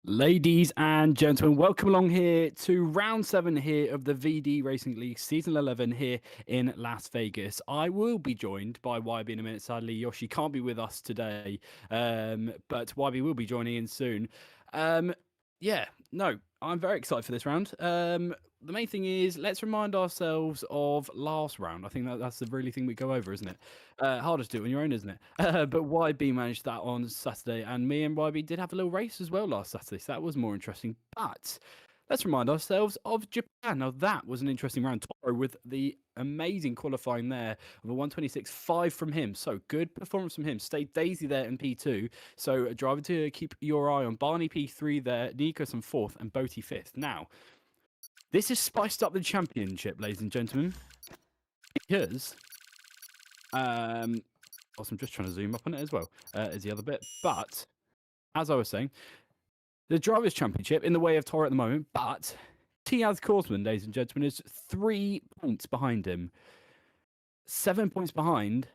Ladies and gentlemen, welcome along here to round 7 here of the VD Racing League Season 11 here in Las Vegas. I will be joined by YB in a minute. Sadly, Yoshi can't be with us today, but YB will be joining in soon. I'm very excited for this round. The main thing is, let's remind ourselves of last round. I think that's the really thing we go over, isn't it? Harder to do it on your own, isn't it? But YB managed that on Saturday, and me and YB did have a little race as well last Saturday, so that was more interesting. But let's remind ourselves of Japan. Now, that was an interesting round. Toro with the amazing qualifying there of a 126.5 from him. So good performance from him. Stayed Daisy there in P2. So a driver to keep your eye on. Barney P3 there, Nikos in 4th, and Boaty 5th. Now, this has spiced up the championship, ladies and gentlemen, because also I'm just trying to zoom up on it as well as the other bit. But as I was saying, the Drivers' Championship in the way of Toro at the moment, but Tiaz Korsman, ladies and gentlemen, is 3 points behind him. 7 points behind.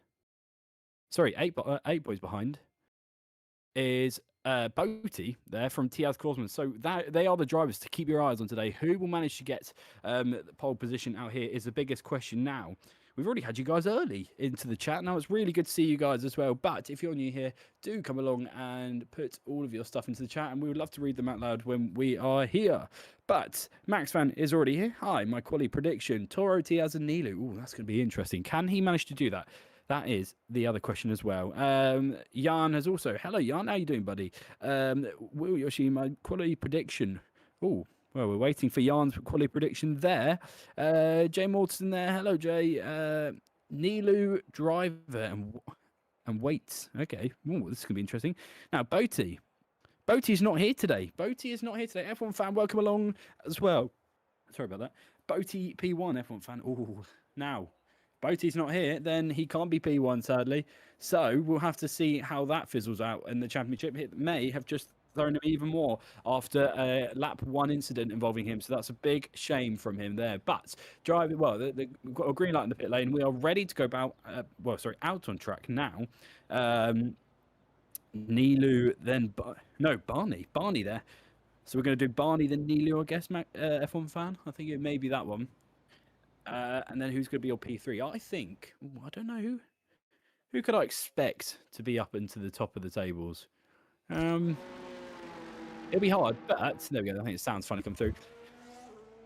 Sorry, 8 points behind is Boaty there from Tiaz Korsman. So they are the drivers to keep your eyes on today. Who will manage to get the pole position out here is the biggest question now. We've already had you guys early into the chat. Now, it's really good to see you guys as well. But if you're new here, do come along and put all of your stuff into the chat, and we would love to read them out loud when we are here. But Max Fan is already here. Hi, my quality prediction. Toro, Tiaz, and Nilu. Ooh, that's going to be interesting. Can he manage to do that? That is the other question as well. Jan has also... Hello, Jan. How you doing, buddy? Will Yoshi, my quality prediction. Oh, well, we're waiting for Jan's quality prediction there. Jay Morton there. Hello, Jay. Nilu, driver, and weights. Okay. Ooh, this is going to be interesting. Now, Boaty. Boaty's not here today. Boaty is not here today. F1 fan, welcome along as well. Sorry about that. Boaty P1, F1 fan. Oh, now... Boaty's not here, then he can't be P1, sadly. So we'll have to see how that fizzles out in the championship. It may have just thrown him even more after a lap 1 incident involving him. So that's a big shame from him there. But driving, well, we've got a green light in the pit lane. We are ready to go out on track now. Nilu, then Barney there. So we're going to do Barney, then Nilu, I guess, F1 fan. I think it may be that one. And then who's going to be your P3? I think, I don't know, who could I expect to be up into the top of the tables? It'll be hard, but there we go. I think it sounds funny come through.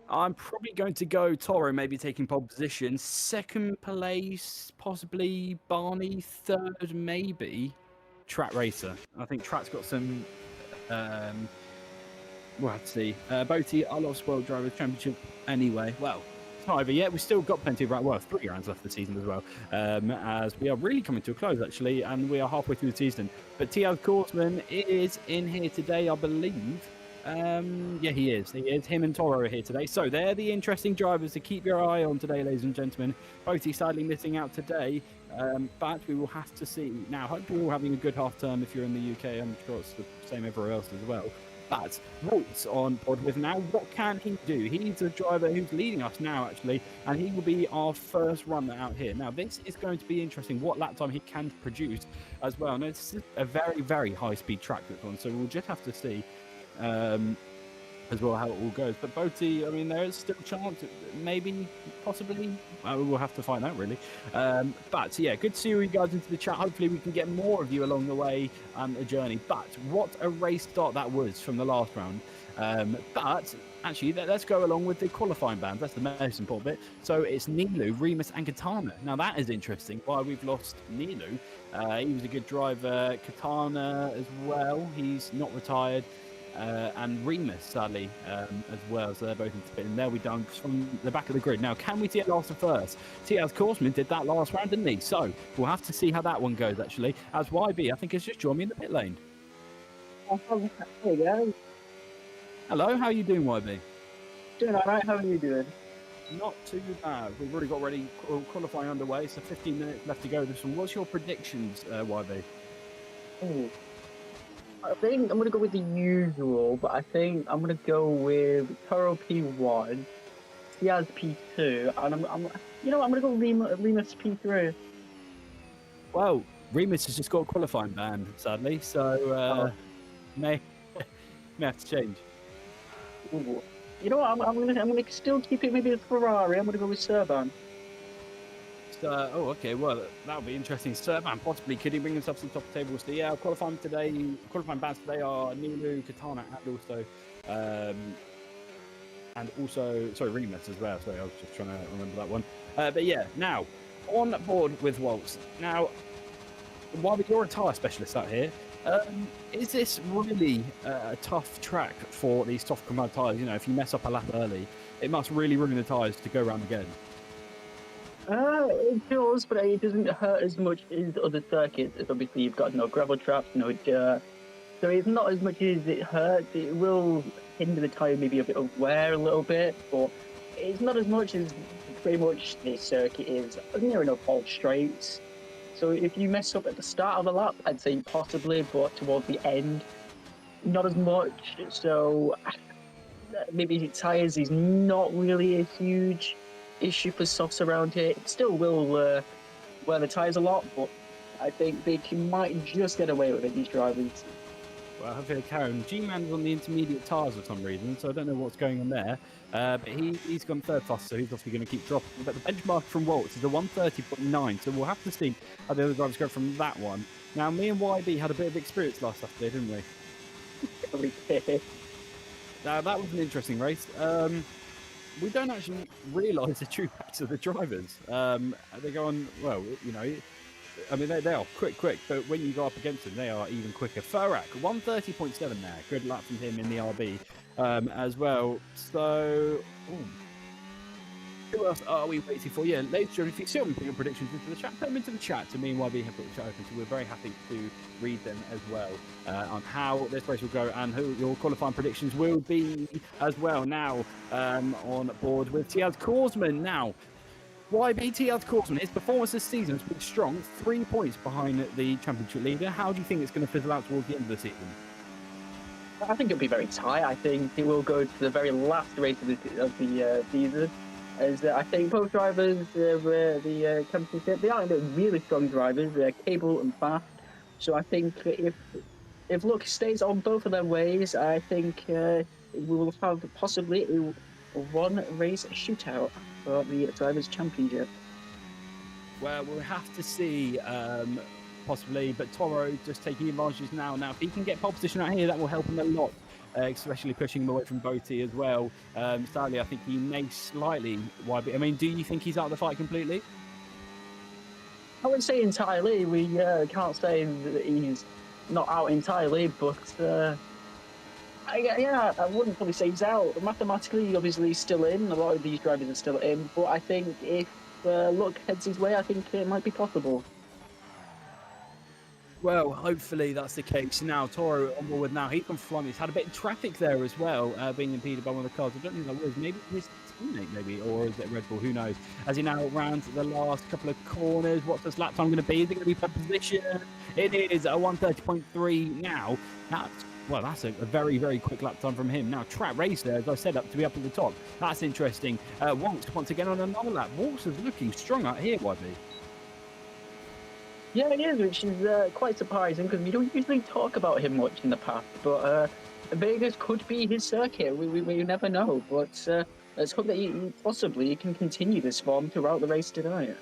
I'm probably going to go Toro, maybe taking pole position. 2nd place, possibly Barney. 3rd, maybe Track Racer. I think Track's got some... we'll have to see. Boaty, I lost World Drivers' Championship anyway. Well... However, yeah, we've still got plenty of 3 rounds left of the season as well, as we are really coming to a close, actually, and we are halfway through the season. But Tiaz Korsman is in here today, I believe. Yeah, he is. Him and Toro are here today. So they're the interesting drivers to keep your eye on today, ladies and gentlemen. Boaty sadly missing out today, but we will have to see. Now, hopefully you're all having a good half term if you're in the UK. I'm sure it's the same everywhere else as well. But Walt's on board with now. What can he do? He's a driver who's leading us now, actually, and he will be our first runner out here. Now, this is going to be interesting, what lap time he can produce as well. Now, this is a very, very high-speed track that's on, so we'll just have to see as well how it all goes. But Boaty, I mean, there is still a chance, maybe, possibly. We'll have to find out, really. But yeah, good to see you guys into the chat. Hopefully we can get more of you along the way a journey. But what a race start that was from the last round. But actually, let's go along with the qualifying band. That's the most important bit. So it's Nilu, Remus, and Katana. Now that is interesting. Why we've lost Nilu. He was a good driver. Katana as well. He's not retired. And Remus, sadly, as well. So they're both in the pit. And there we done from the back of the grid. Now, can we see it last and first? Tiaz Korsman did that last round, didn't he? So we'll have to see how that one goes, actually. As YB, I think, has just joined me in the pit lane. Hey guys. Hello, how are you doing, YB? Doing alright, how are you doing? Not too bad. We've already got ready qualifying underway, so 15 minutes left to go this one. What's your predictions, YB? I think I'm going to go with the usual, but I think I'm going to go with Toro P1, Tiaz P2, and I'm going to go Remus P3. Well, Remus has just got a qualifying ban, sadly, so May have to change. Ooh. You know what? I'm gonna still keep it maybe a Ferrari. I'm gonna go with Serban. Oh, okay. Well, that would be interesting. Serban possibly could he bring himself to the top of the table? So yeah, qualifying bands today are Nilu, Katana, and also sorry, Remus as well. Sorry, I was just trying to remember that one. But yeah, now on board with Waltz. Now, while you're a tyre specialist out here, is this really a tough track for these soft compound tyres? You know, if you mess up a lap early, it must really ruin the tyres to go around again. It does, but it doesn't hurt as much as other circuits. As obviously you've got no gravel traps, no dirt, so it's not as much as it hurts. It will hinder the tire maybe a bit of wear a little bit, but it's not as much as pretty much this circuit is near enough all straights. So if you mess up at the start of the lap, I'd say possibly, but towards the end, not as much. So maybe tires is not really a huge issue for softs around here. It still will wear the tires a lot, but I think they might just get away with it, these drivers. Well, I have here Karen. G-Man's on the intermediate tyres for some reason, so I don't know what's going on there. But he's gone third fast, so he's obviously going to keep dropping. But the benchmark from Waltz is a 130.9, so we'll have to see how the other drivers go from that one. Now, me and YB had a bit of experience last Saturday, didn't we? Now, that was an interesting race. We don't actually realise the true pace of the drivers. They go on, well, you know, I mean, they are quick, but when you go up against them, they are even quicker. Furak, 130.7 there. Good lap from him in the RB as well. So, who else are we waiting for? Yeah, ladies and gentlemen, if you still put your predictions into the chat, put them into the chat to me and YB have put the chat open, so we're very happy to read them as well on how this race will go and who your qualifying predictions will be as well. Now, on board with Tiaz Korsman. Now, YB Tiaz Korsman, his performance this season has been strong, 3 points behind the championship leader. How do you think it's going to fizzle out towards the end of the season? I think it'll be very tight. I think it will go to the very last race of the season. As I think both drivers, the championship, they are really strong drivers. They're capable and fast. So I think if luck stays on both of their ways, I think we will have possibly a one-race shootout for the drivers' championship. Well, we'll have to see, possibly, but Toro just taking advantages now. Now, if he can get pole position out here, that will help him a lot. Especially pushing him away from Botti as well. Sadly, I think he may slightly YB. I mean, do you think he's out of the fight completely? I wouldn't say entirely. We can't say that he's not out entirely, but I wouldn't probably say he's out. Mathematically, obviously, he's still in. A lot of these drivers are still in, but I think if luck heads his way, I think it might be possible. Well, hopefully that's the case. Now, Toro on board now. He's gone front. He's had a bit of traffic there as well, being impeded by one of the cars. I don't think that was. Maybe his teammate, maybe, or is it Red Bull? Who knows? As he now rounds the last couple of corners, what's this lap time going to be? Is it going to be pole position? It is a 130.3 now. That's a very, very quick lap time from him. Now, Trap Racer, as I said, up to be up at the top. That's interesting. Waltz once again on another lap. Waltz is looking strong out here, YB. Yeah, it is, which is quite surprising because we don't usually talk about him much in the past. But Vegas could be his circuit. We never know. But let's hope that he possibly can continue this form throughout the race tonight.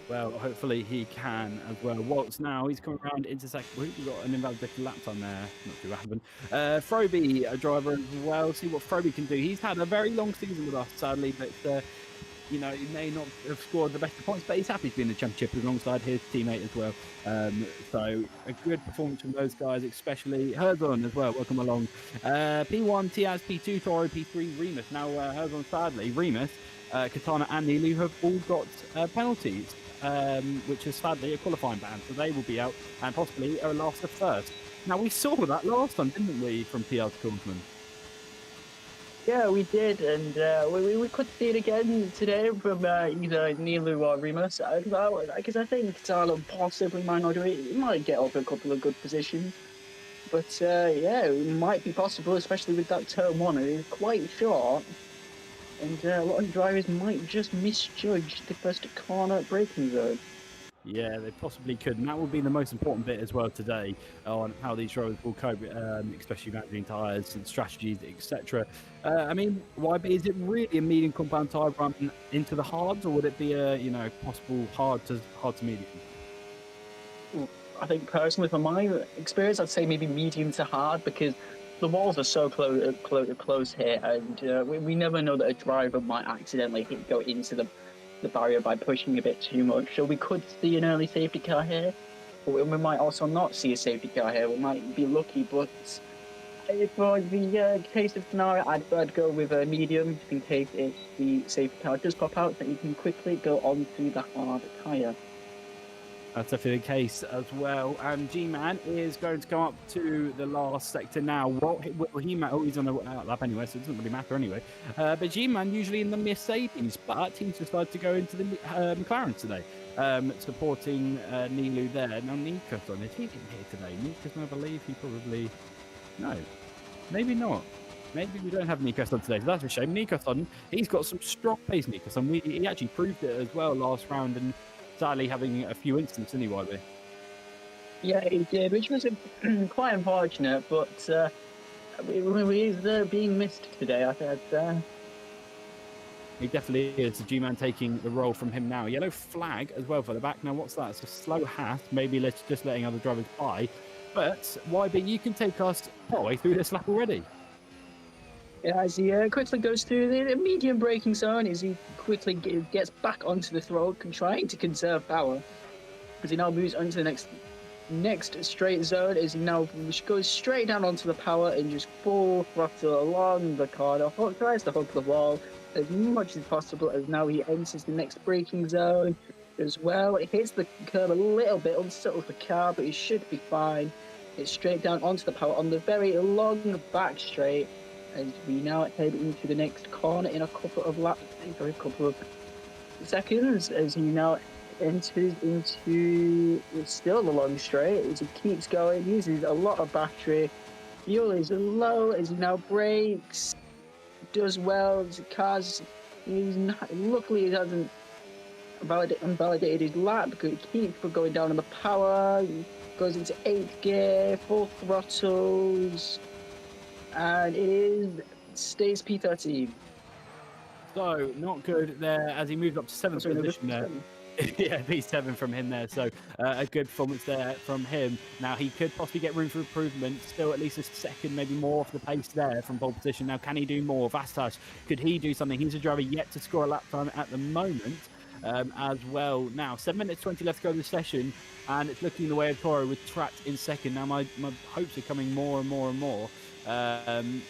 Well, hopefully he can as well. Waltz now, he's coming around into second. We've got an invalidated lap time there. Not too bad. Froby, a driver as well. See what Froby can do. He's had a very long season with us, sadly, but you know, he may not have scored the best points, but he's happy to be in the championship alongside his teammate as well. So a good performance from those guys, especially Herzon as well. Welcome along. P1, Tiaz, P2, Toro, P3, Remus. Now, Herzon, sadly, Remus, Katana and Nilu have all got penalties, which is sadly a qualifying ban. So they will be out and possibly are last of first. Now, we saw that last time, didn't we, from Tiaz Korsman? Yeah, we did, and we could see it again today from either Nilu or Remus. Because I think Katana possibly might not do it. He might get up a couple of good positions. But yeah, it might be possible, especially with that turn one. It is quite short. And a lot of drivers might just misjudge the first corner braking zone. Yeah, they possibly could, and that will be the most important bit as well today on how these drivers will cope, especially managing tyres and strategies, etc. I mean, YB, is it really a medium compound tyre run into the hards, or would it be a possible hard to medium? I think personally, from my experience, I'd say maybe medium to hard because the walls are so close here, and we never know that a driver might accidentally go into the barrier by pushing a bit too much. So we could see an early safety car here, but we might also not see a safety car here. We might be lucky, but for the case of scenario, I'd go with a medium just in case if the safety car does pop out, that you can quickly go onto the hard tyre. That's definitely the case as well. And G-Man is going to come up to the last sector now. Will he matter? Oh, he's on the lap anyway, so it doesn't really matter anyway. But G-Man usually in the Mercedes, but he's decided to go into the McLaren today, supporting Nilu there. Now, Nico's on it. He didn't here today. Nico's, I believe, he probably... No, maybe not. Maybe we don't have Nico's on today, so that's a shame. Nico's on, he's got some strong pace, Nico's on. He actually proved it as well last round, and sadly having a few incidents anyway. Yeah, he did, which was quite unfortunate, but he's being missed today, I think. He definitely is. The G-Man taking the role from him now. Yellow flag as well for the back. Now, what's that? It's a slow half. Maybe just letting other drivers by. But YB, you can take us partway through this lap already. Yeah, as he quickly goes through the medium braking zone, as he quickly gets back onto the throttle, trying to conserve power. As he now moves on to the next straight zone, as he now goes straight down onto the power and just full throttle along the corner, tries to hook the wall as much as possible, as now he enters the next braking zone as well. It hits the curb a little bit, unsettles the car, but he should be fine. It's straight down onto the power on the very long back straight, as we now head into the next corner in a couple of seconds, as he now enters into still the long straight, as he keeps going, uses a lot of battery, fuel is low, as he now brakes, does well, as the car's, luckily he hasn't invalidated his lap, because he keeps going down on the power, he goes into 8th gear, full throttles, and it stays P13. So, not good there as he moves up to 7th position there. Yeah, P7 from him there. So, a good performance there from him. Now, he could possibly get room for improvement. Still at least a second, maybe more off the pace there from pole position. Now, can he do more? Vastas, could he do something? He's a driver yet to score a lap time at the moment. As well. Now, 7 minutes 20 left to go this session, and it's looking the way of Toro with trapped in second. Now, my hopes are coming more and more and more. Kind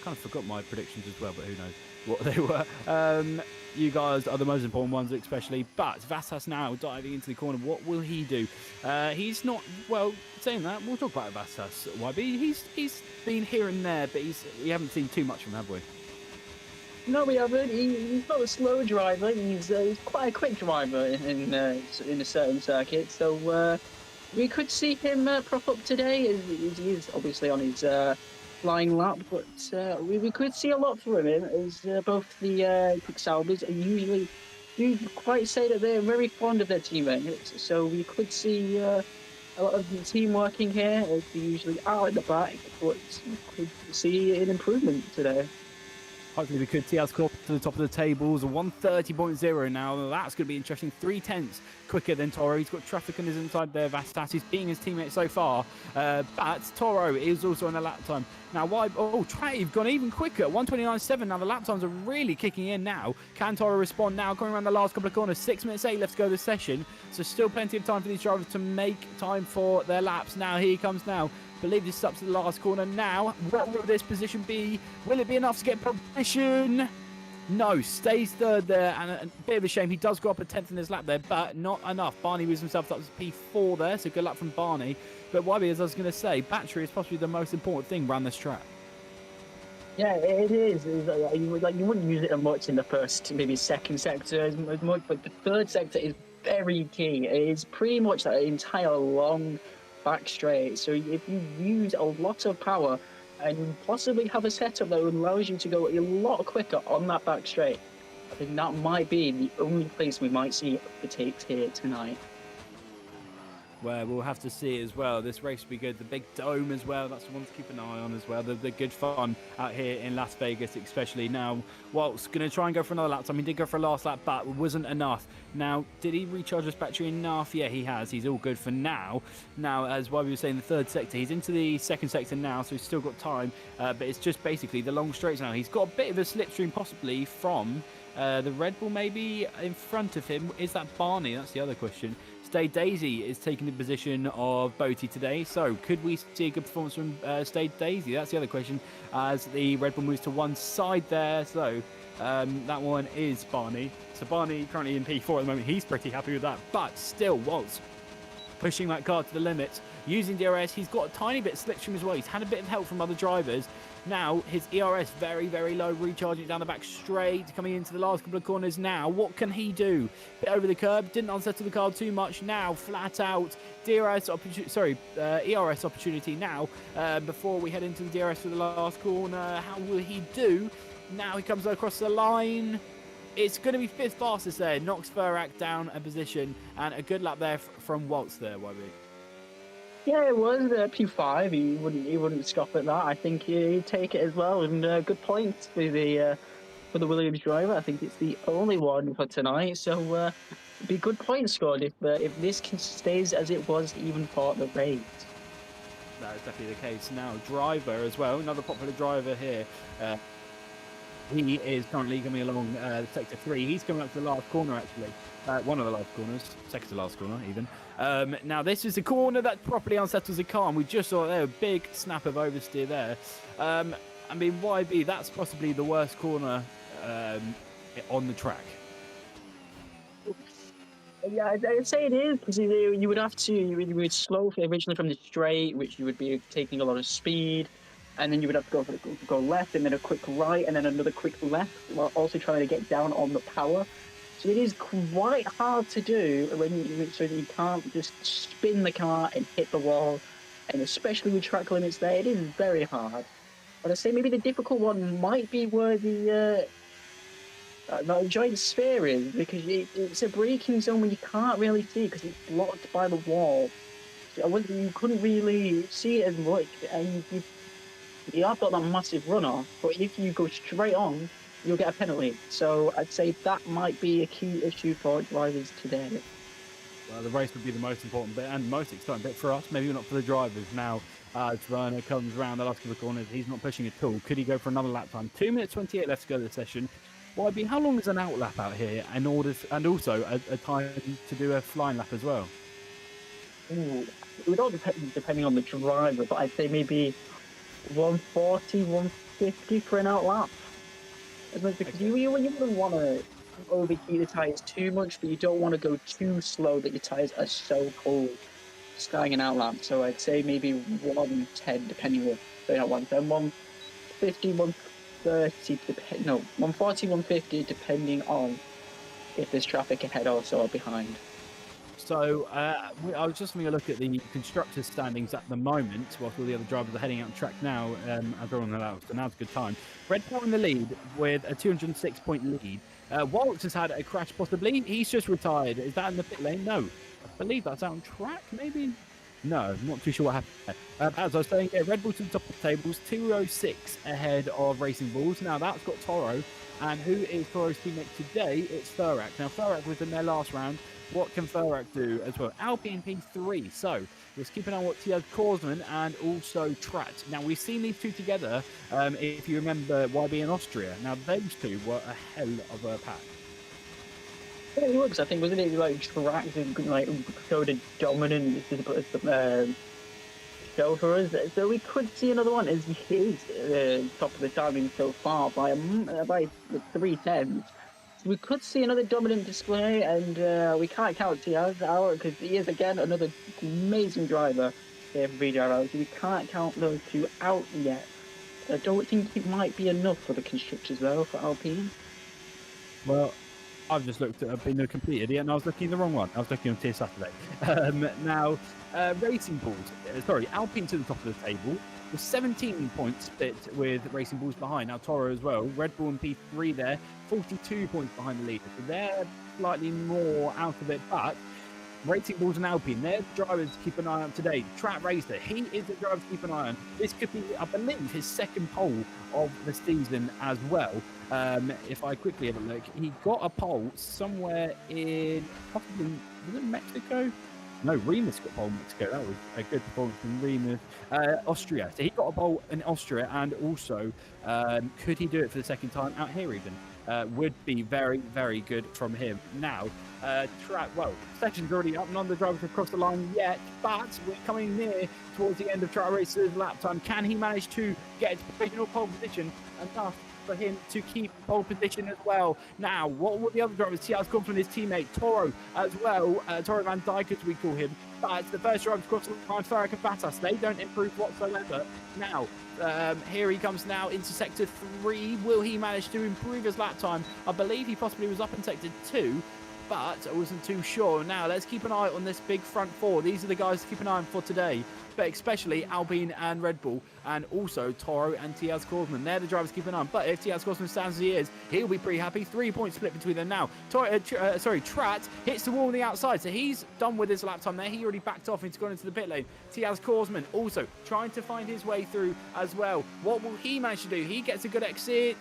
of forgot my predictions as well, but who knows what they were. You guys are the most important ones, especially. But Vastas now diving into the corner. What will he do? He's not, well, saying that, we'll talk about Vastas, YB. He's been here and there, but we haven't seen too much from him, have we? No, we haven't. He's not a slow driver. He's quite a quick driver in a certain circuit. So we could see him prop up today. He's obviously on his flying lap, but we could see a lot from him, as both the quick salvers usually do quite say that they're very fond of their teammates. So we could see a lot of the team working here, as they usually are at the back, but we could see an improvement today. Hopefully we could see us close to the top of the tables. 130.0 now. That's going to be interesting. 0.3 quicker than Toro. He's got traffic on his inside there. Vastas, he's being his teammate so far. But Toro is also on a lap time. Now, why? Oh, Trey've gone even quicker. 129.7. Now the lap times are really kicking in now. Can Toro respond now? Coming around the last couple of corners. 6 minutes 8 left to go this session. So still plenty of time for these drivers to make time for their laps. Now, here he comes now. Believe this is up to the last corner now. What will this position be? Will it be enough to get position? No, stays third there, and a bit of a shame. He does go up a 10th in his lap there, but not enough. Barney moves himself up to P4 there, so good luck from Barney. But YB, as I was going to say, battery is possibly the most important thing around this track. Yeah, it is. You wouldn't use it as much in the first, maybe second sector as much, but the third sector is very key. It is pretty much that entire long back straight. So if you use a lot of power and possibly have a setup that allows you to go a lot quicker on that back straight, I think that might be the only place we might see the takes here tonight. where we'll have to see as well. This race will be good. The big dome as well, that's the one to keep an eye on as well. The good fun out here in Las Vegas, especially. Now, Walt's going to try and go for another lap time. He did go for a last lap, but it wasn't enough. Now, did he recharge his battery enough? Yeah, he has. He's all good for now. Now, as we were saying, the third sector, he's into the second sector now, so he's still got time. But it's just basically the long straights now. He's got a bit of a slipstream possibly from the Red Bull maybe in front of him. Is that Barney? That's the other question. Stay Daisy is taking the position of Boaty today. So could we see a good performance from Stay Daisy? That's the other question as the Red Bull moves to one side there. So that one is Barney. So Barney currently in P4 at the moment. He's pretty happy with that. But still, Waltz pushing that car to the limit. Using DRS, he's got a tiny bit of slipstream as well. He's had a bit of help from other drivers. Now, his ERS very, very low, recharging down the back straight, coming into the last couple of corners now. What can he do? Bit over the curb, didn't unsettle the car too much. Now, flat out, ERS opportunity now, before we head into the DRS for the last corner. How will he do? Now he comes across the line. It's going to be fifth fastest there. Knocks Furak down a position, and a good lap there from Waltz there, YB. Yeah, it was P5. He wouldn't scoff at that. I think he'd take it as well, and good points for the Williams driver. I think it's the only one for tonight, so be good points scored if this stays as it was even for the race. That is definitely the case. Now, driver as well, another popular driver here. He is currently coming along sector 3. He's coming up to the last corner, actually. One of the last corners, second to last corner, even. Now, this is the corner that properly unsettles the car, and we just saw there a big snap of oversteer there. I mean, YB, that's possibly the worst corner on the track. Yeah, I'd say it is, because you would slow originally from the straight, which you would be taking a lot of speed. And then you would have to go left, and then a quick right, and then another quick left, while also trying to get down on the power. So it is quite hard to do so that you can't just spin the car and hit the wall. And especially with track limits there, it is very hard. But I'd say maybe the difficult one might be where the giant sphere is, because it's a braking zone where you can't really see because it's blocked by the wall. So you couldn't really see it as much, and you have got that massive runoff, but if you go straight on, you'll get a penalty. So I'd say that might be a key issue for drivers today. Well, the race would be the most important bit and most exciting bit for us, maybe not for the drivers. Now, as Werner comes around the last couple of corners, he's not pushing at all. Could he go for another lap time? 2 minutes 28 left to go this session. YB, how long is an out lap out here, and also a time to do a flying lap as well? Ooh, it would all depending on the driver, but I'd say maybe 140, 150 for an out lap. Because you wouldn't want to overheat the tyres too much, but you don't want to go too slow that your tyres are so cold starting an out lap. So I'd say maybe 110, depending on the out 110, 150, 130, 140, 150, depending on if there's traffic ahead also or behind. So I was just having a look at the constructors' standings at the moment, whilst all the other drivers are heading out the track now, as they're on the lap. So now's a good time. Red Bull in the lead with a 206-point lead. Waltz has had a crash possibly. He's just retired. Is that in the pit lane? No. I believe that's out on track, maybe? No, I'm not too sure what happened there. As I was saying, Red Bull to the top of the tables, 206 ahead of Racing Bulls. Now that's got Toro. And who is Toro's teammate today? It's Furak. Now Furak was in their last round. What can Furak do as well? Alpine P3. So let's keep an eye on what Tiaz Korsman and also Trat. Now we've seen these two together. If you remember YB in Austria. Now those two were a hell of a pack. Yeah, it was. I think wasn't it like Trat showed a dominant show for us. So we could see another one as he is top of the timing so far by 3 tenths. We could see another dominant display, and we can't count Tiaz out because he is again another amazing driver here for VDRL. So we can't count those two out yet. I don't think it might be enough for the constructors though for Alpine. Well, I've just looked at I've been a complete idiot, and I was looking at the wrong one. I was looking on Tier Saturday. Now, Racing Bulls, Alpine to the top of the table. With 17 points split with Racing Bulls behind. Now Toro as well. Red Bull and P3 there, 42 points behind the leader. So they're slightly more out of it, but Racing Balls and Alpine, they're the drivers to keep an eye on today. Track Racer, he is the driver to keep an eye on. This could be, I believe, his second pole of the season as well. If I quickly have a look, he got a pole somewhere in, possibly, was it Mexico? No, Remus got pole in Mexico. That was a good performance from Remus. Austria. So he got a pole in Austria, and also, could he do it for the second time out here even? Would be very, very good from him. Now, session's already up. None of the drivers have crossed the line yet, but we're coming near towards the end of Track Racer's lap time. Can he manage to get to provisional pole position enough for him to keep pole position as well? Now, what will the other drivers see? Has come from his teammate Toro as well. Toro Van Dijk, as we call him. But it's the first driver to cross the line, Farah and Battas. They don't improve whatsoever. Now, here he comes now into sector 3. Will he manage to improve his lap time? I believe he possibly was up in sector 2, but I wasn't too sure. Now, let's keep an eye on this big front 4. These are the guys to keep an eye on for today, but especially Alpine and Red Bull, and also Toro and Tiaz Korsman. They're the drivers to keep an eye on. But if Tiaz Korsman stands as he is, he'll be pretty happy. 3-point split between them now. Trat hits the wall on the outside, so he's done with his lap time there. He already backed off and he's gone into the pit lane. Tiaz Korsman also trying to find his way through as well. What will he manage to do? He gets a good exit.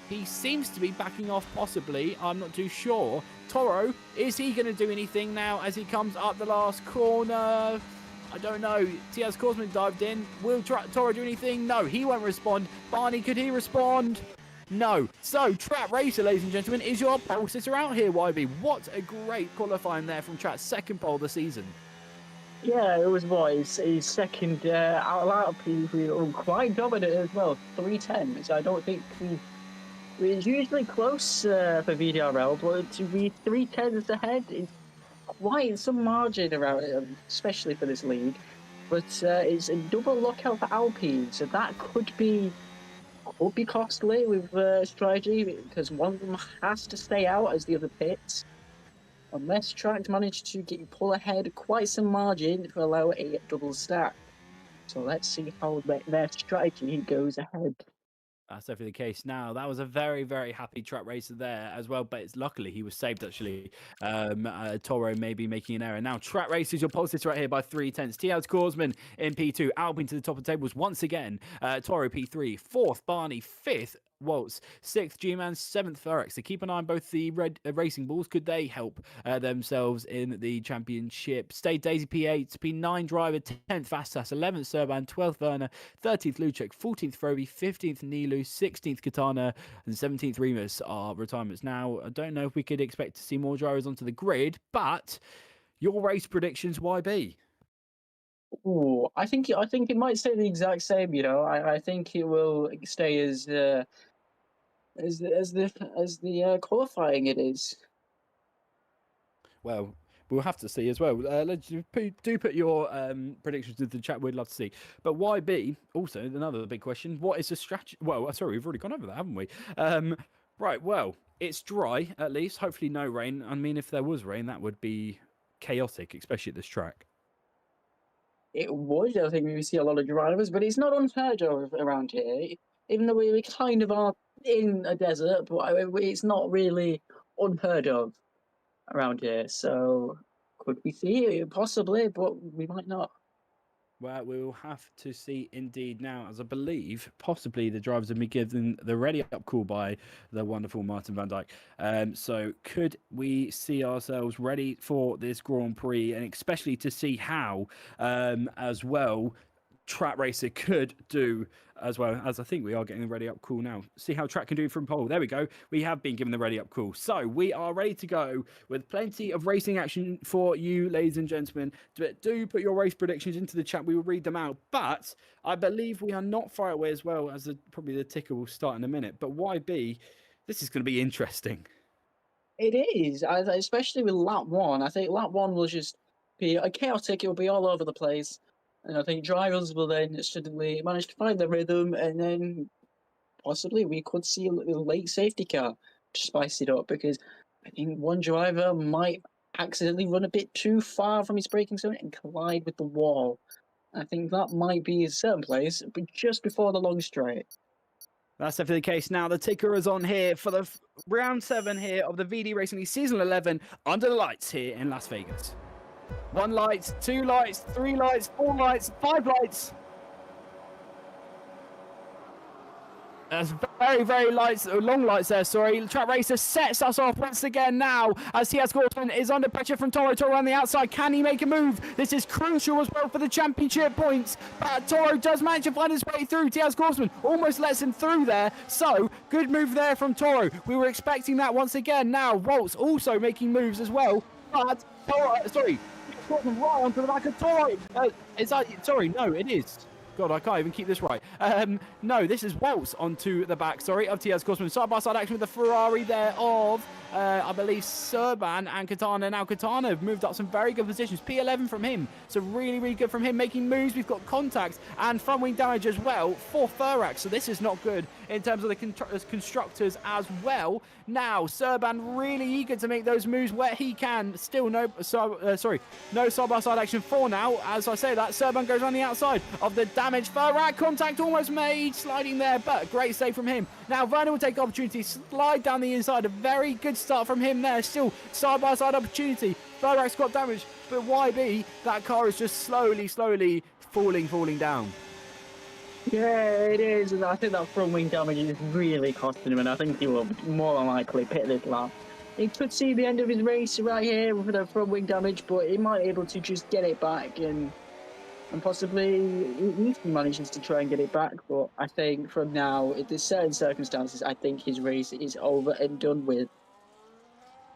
He seems to be backing off, possibly. I'm not too sure. Toro, is he going to do anything now as he comes up the last corner? I don't know. Tiaz Korsman dived in. Will Toro do anything? No, he won't respond. Barney, could he respond? No. So, Track Racer, ladies and gentlemen, is your pole sitter out here, YB. What a great qualifying there from Track's second pole of the season. Yeah, it was his second out of he was quite dominant as well. 3:10. So I don't think it's usually close for VDRL, but to be 3:10s ahead is quite some margin around it, especially for this league. But it's a double lockout for Alpine, so that could be costly with strategy, because one of them has to stay out as the other pits. Unless Track manage to pull ahead quite some margin to allow a double stack. So let's see how their strategy goes ahead. That's definitely the case. Now, that was a very, very happy Track Racer there as well, but it's luckily he was saved, actually. Toro may be making an error. Now, Track Racer is your pole sitter right here by 3/10. Tiaz Korsman in P2. Alpine to the top of the tables once again. Toro P3. 4th, Barney. 5th, Waltz. 6th, G-Man. 7th, Ferex. So keep an eye on both the red Racing Balls. Could they help themselves in the championship? Stay Daisy P8. P9, Driver. 10th, Vastas. 11th, Serban. 12th, Werner. 13th, Luchek. 14th, Froby. 15th, Nilu. 16th, Katana. And 17th, Remus are retirements. Now, I don't know if we could expect to see more drivers onto the grid, but your race predictions, YB? Oh, I think it might stay the exact same. You know, I think it will stay as the qualifying it is. Well, we'll have to see as well. Do put your predictions into the chat. We'd love to see. But YB, also another big question. What is the strategy? Well, sorry, we've already gone over that, haven't we? Right. Well, it's dry at least. Hopefully, no rain. I mean, if there was rain, that would be chaotic, especially at this track. It would. I think we see a lot of drivers, but it's not unheard of around here. Even though we kind of are in a desert, but it's not really unheard of around here. So could we see it? Possibly, but we might not. Well, we will have to see indeed now, as I believe possibly the drivers have been given the ready up call by the wonderful Martin van Dijk. So could we see ourselves ready for this Grand Prix, and especially to see how as well Track Racer could do, as well as I think we are getting the ready up call now. See how Track can do from pole. There we go. We have been given the ready up call. So we are ready to go with plenty of racing action for you, ladies and gentlemen. Do put your race predictions into the chat. We will read them out. But I believe we are not far away as well, as probably the ticker will start in a minute. But YB, this is going to be interesting. It is, especially with lap 1. I think lap 1 will just be chaotic. It will be all over the place. And I think drivers will then suddenly manage to find the rhythm, and then possibly we could see a late safety car to spice it up, because I think one driver might accidentally run a bit too far from his braking zone and collide with the wall. I think that might be a certain place, but just before the long straight. That's definitely the case. Now, the ticker is on here for the round 7 here of the VD Racing League Season 11 under the lights here in Las Vegas. 1 light, 2 lights, 3 lights, 4 lights, 5 lights. That's very, very long lights there, sorry. Track Racer sets us off once again now as Tiaz Gorton is under pressure from Toro. Toro on the outside. Can he make a move? This is crucial as well for the championship points. But Toro does manage to find his way through. Tiaz Gorton almost lets him through there. So, good move there from Toro. We were expecting that once again. Now, Waltz also making moves as well. But, Toro, sorry, Gorton right onto the back of Toro. Is that, sorry, no, it is. God, I can't even keep this right. No, this is Waltz onto the back, sorry, of Tiaz Gorton. Side-by-side action with the Ferrari there of, I believe, Serban and Katana. Now, Katana have moved up some very good positions. P11 from him, so really, really good from him. Making moves, we've got contact and front wing damage as well for Furax, so this is not good in terms of the constructors as well. Now, Serban really eager to make those moves where he can. Still no side-by-side action for now. As I say that, Serban goes on the outside of the damage. Furax contact almost made, sliding there, but great save from him. Now, Vernon will take opportunity, slide down the inside. A very good start from him there. Still side-by-side opportunity. Furax got damage, but YB, that car is just slowly falling down. Yeah, it is. And I think that front wing damage is really costing him, and I think he will more than likely pit this lap. He could see the end of his race right here with the front wing damage, but he might be able to just get it back and possibly he manages to try and get it back. But I think from now, in certain circumstances, I think his race is over and done with.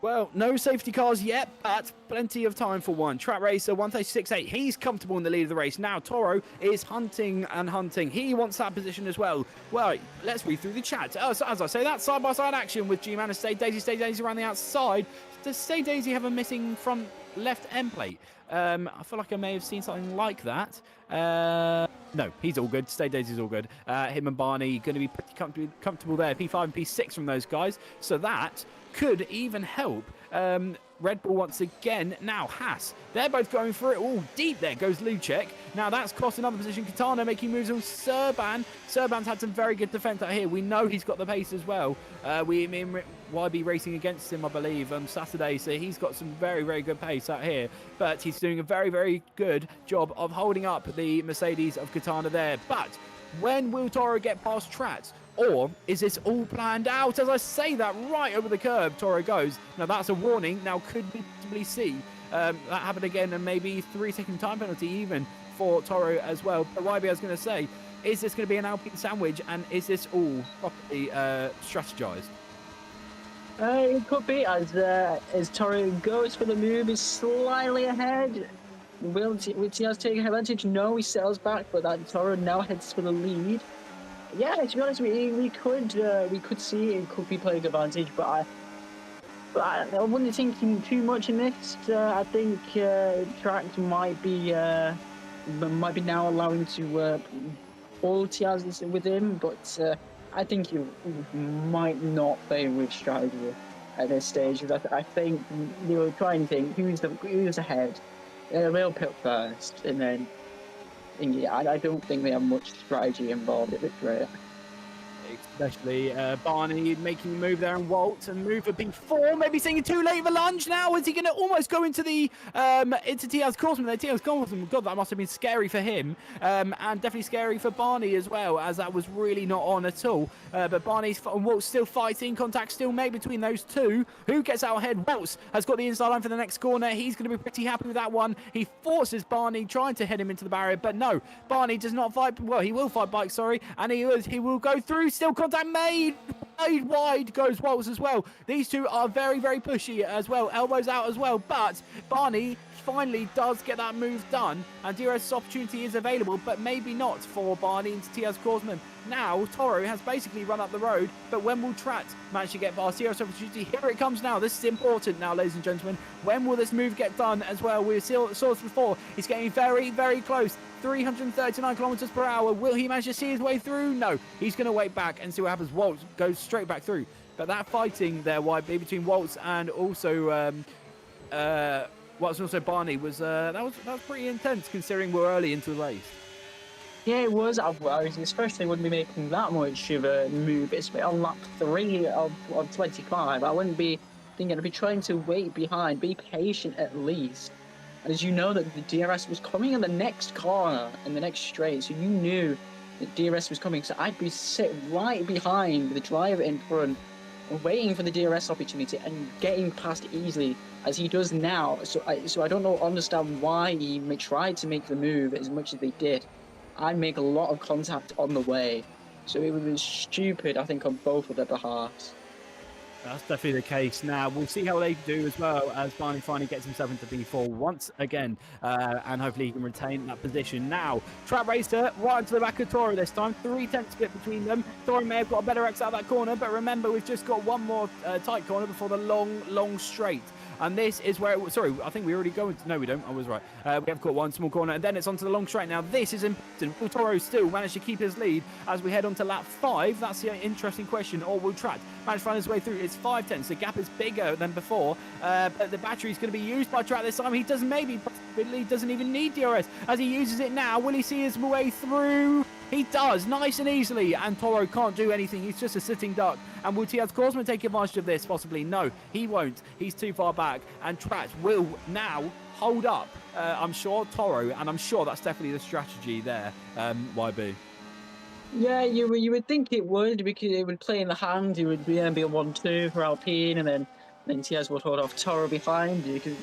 Well, no safety cars yet, but plenty of time for one. Track Racer 136.8, he's comfortable in the lead of the race. Now, Toro is hunting and hunting. He wants that position as well. Well, let's read through the chat. So as I say, that side-by-side action with G-Man and Stay Daisy around the outside. Does Stay Daisy have a missing front left end plate? I feel like I may have seen something like that. No, he's all good. Stay Daisy's all good. Him and Barney going to be pretty comfortable there. P5 and P6 from those guys. So that could even help Red Bull once again. Now, Haas, they're both going for it all deep. There goes Lucek. Now, that's cost another position. Katana making moves on Serban. Serban's had some very good defense out here. We know he's got the pace as well. YB racing against him, I believe, on Saturday. So he's got some very, very good pace out here. But he's doing a very, very good job of holding up the Mercedes of Katana there. But when will Toro get past Trat? Or is this all planned out? As I say that, right over the curb, Toro goes. Now, that's a warning. Now, could we possibly see that happen again, and maybe 3-second time penalty even for Toro as well? But YB, I was going to say, is this going to be an Alpine sandwich, and is this all properly strategized? It could be, as Toro goes for the move, is slightly ahead. Will Tiaz take advantage? No, he settles back, but that Toro now heads for the lead. Yeah, to be honest, we could see it could be playing advantage, but I wouldn't think too much in this. I think Trax might be now allowing to all Tiaz with him, but I think you might not play with strategy at this stage. I think they were trying to think who's ahead. They'll pit first, and then. Yeah, I don't think they have much strategy involved at this rate. Especially Barney making a move there and Walt and move for P4, maybe saying too late for lunge now. Is he going to almost go into the into Tiaz Korsman there? Tiaz Korsman, God, that must have been scary for him, and definitely scary for Barney as well, as that was really not on at all. But Barney's and Walt's still fighting, contact still made between those two. Who gets out ahead? Waltz has got the inside line for the next corner. He's going to be pretty happy with that one. He forces Barney, trying to head him into the barrier, but no, Barney does not fight. Well, he will fight Bike, sorry, and he will go through. Still contact made. Wide goes Waltz as well. These two are very, very pushy as well. Elbows out as well, but Barney finally does get that move done, and DRS opportunity is available, but maybe not for Barney into Tiaz Korsman. Now, Toro has basically run up the road, but when will Trat manage to get past DRS opportunity? Here it comes now. This is important now, ladies and gentlemen. When will this move get done as well? We saw this before. He's getting very, very close. 339 kilometers per hour. Will he manage to see his way through? No. He's going to wait back and see what happens. Waltz goes straight back through. But that fighting there, between Waltz and also Waltz and also Barney was that was pretty intense considering we're early into the race. Yeah, it was. Especially wouldn't be making that much of a move. It's on lap 3 of 25. I wouldn't be thinking. I'd be trying to wait behind, be patient at least. And as you know that the DRS was coming in the next corner, in the next straight, so you knew that DRS was coming. So I'd be sit right behind the driver in front, waiting for the DRS opportunity and getting past easily as he does now. So I don't understand why he tried to make the move as much as they did. I'd make a lot of contact on the way. So it was stupid, I think, on both of their behalves. That's definitely the case. Now, we'll see how they do as well as Barney finally gets himself into P4 once again, and hopefully he can retain that position. Now, Trap Racer right into the back of Toro this time. 3/10 split between them. Toro may have got a better X out of that corner, but remember, we've just got one more tight corner before the long straight. And this is where sorry, I think we already go into, no we don't, I was right. We have got one small corner and then it's onto the long straight. Now this is important. Will Toro still manage to keep his lead as we head on to lap 5? That's the interesting question. Or will Trat manage to find his way through? It's 5/10, the gap is bigger than before, but the battery is going to be used by Trat this time. He doesn't doesn't even need DRS as he uses it now. Will he see his way through? He does, nice and easily, and Toro can't do anything. He's just a sitting duck. And will Tiaz Korsman take advantage of this? Possibly. No, he won't. He's too far back, and Trat will now hold up, I'm sure, Toro, and I'm sure that's definitely the strategy there, YB. Yeah, you would think it would, because it would play in the hand. It would be a 1-2 for Alpine, and then Tiaz would hold off Toro behind, because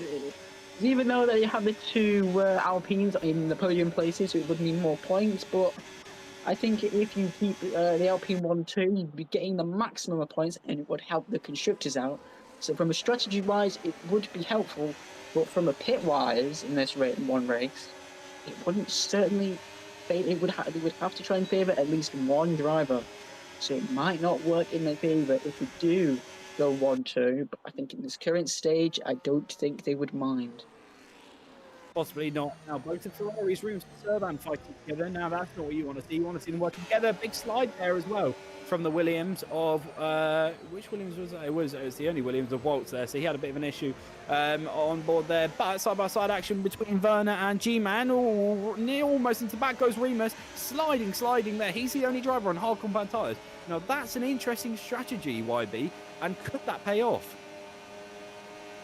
even though that you have the two Alpines in the podium places, so it would mean more points, but I think if you keep the Alpine 1-2, you'd be getting the maximum of points, and it would help the constructors out. So from a strategy-wise, it would be helpful, but from a pit-wise, in this one race, it wouldn't certainly. It would have to try and favour at least one driver. So it might not work in their favour if we do go 1-2. But I think in this current stage, I don't think they would mind. Possibly not. Now, both of Ferrari's rooms to Serban fighting together. Now, that's not what you want to see. You want to see them working together. Big slide there as well from the Williams of... which Williams was it? It was the only Williams of Waltz there, so he had a bit of an issue on board there. But side-by-side action between Werner and G-Man. Almost into the back goes Remus. Sliding there. He's the only driver on hard compound tyres. Now, that's an interesting strategy, YB. And could that pay off?